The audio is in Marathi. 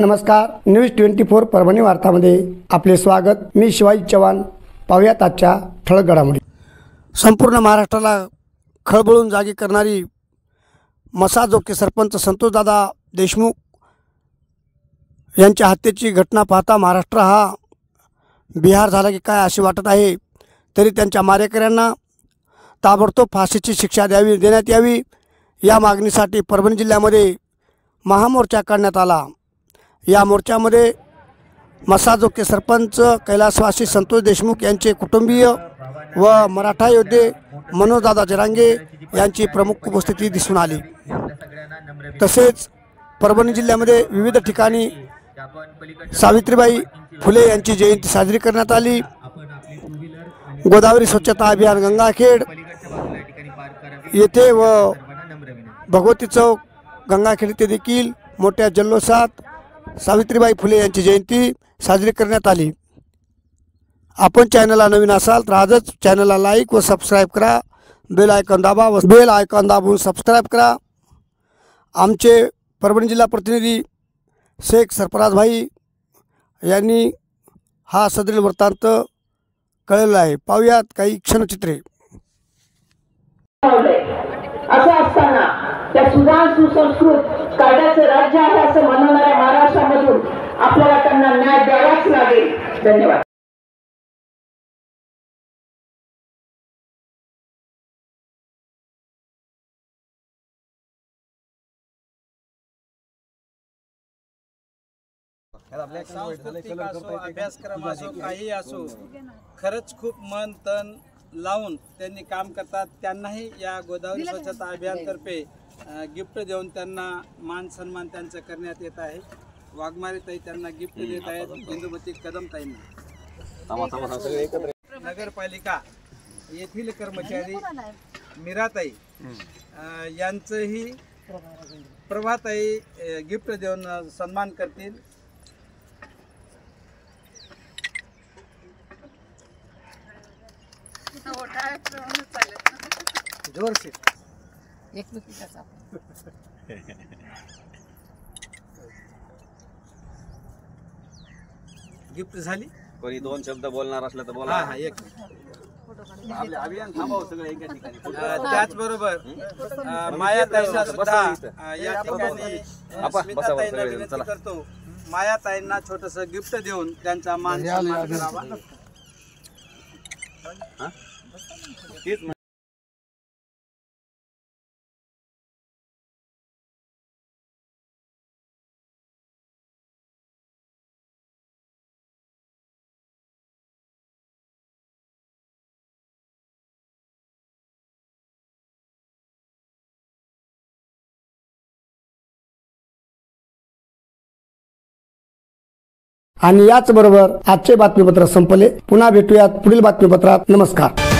नमस्कार, न्यूज 24 परभणी वार्तामध्ये आपले स्वागत। मी शिवाजी चव्हाण। पाहूयात आजच्या ठळक घडामोडी। संपूर्ण महाराष्ट्राला खळबळून जागी करणारी मसाजोगचे सरपंच संतोषदादा देशमुख यांच्या हत्येची घटना पाहता महाराष्ट्र हा बिहार झाला की काय असे वाटत आहे। तरी त्यांच्या मारेकऱ्यांना ताबडतोब फाशीची शिक्षा देण्यात यावी या मागणीसाठी परभणी जिल्ह्यामध्ये महामोर्चा काढण्यात आला। या मोर्चामध्ये मसाजोगचे सरपंच कैलासवासी संतोष देशमुख यांचे कुटुंबीय व मराठा योद्धे मनोजदादा जरांगे यांची प्रमुख उपस्थिती दिसून आली। तसेच परभणी जिल्ह्यामध्ये विविध ठिकाणी सावित्रीबाई फुले यांची जयंती साजरी करण्यात आली। गोदावरी स्वच्छता अभियान गंगाखेड येथे व भगवती चौक गंगाखेड येथे देखील मोठ्या जल्लोषात सावित्रीबाई फुले यांची जयंती साजरी करण्यात आली। आपण चॅनलला नवीन असाल तर आजच चॅनलला लाईक व सबस्क्राईब करा, बेल आयकॉन दाबा व बेल आयकॉन दाबून सबस्क्राईब करा। आमचे परभणी जिल्हा प्रतिनिधी शेख सरफराज भाई यांनी हा सदरील वृत्तांत कळवला आहे। पाहूयात काही क्षणचित्रे। असं असताना त्या सुजाण सुसंस्कृत कायद्याचे राज्य आहे असं म्हणणाऱ्या महाराष्ट्रामधून आपल्याला त्यांना न्याय द्यावाच लागेल। धन्यवाद। सांस्कृतिक असो, अभ्यासक्रम असो, काही असो, खरंच खूप मन तन लावून त्यांनी काम करतात। त्यांनाही या गोदावरी स्वच्छता अभियानतर्फे गिफ्ट देऊन त्यांना मान सन्मान त्यांचा करण्यात येत आहे। वाघमारेताई त्यांना गिफ्ट देत आहेत, इंदुमती कदमताईंना। नगरपालिका येथील कर्मचारी मीराताई यांचंही प्रभाताई गिफ्ट देऊन सन्मान करतील। जोरसे गिफ्ट झाली। कोणी दोन शब्द बोलणार असलं तर बोला। हा एक अभियान थांबव सगळं एका ठिकाणी। त्याचबरोबर मायाताईंना सुद्धा या ठिकाणी स्मिताताईंना विनंती करतो, मायाताईंना छोटंसं गिफ्ट देऊन त्यांचा मान सन्मान करावा। आणि याच बरोबर आजचे बातमीपत्र संपले। पुन्हा भेटूयात पुढील बातमीपत्रात। नमस्कार।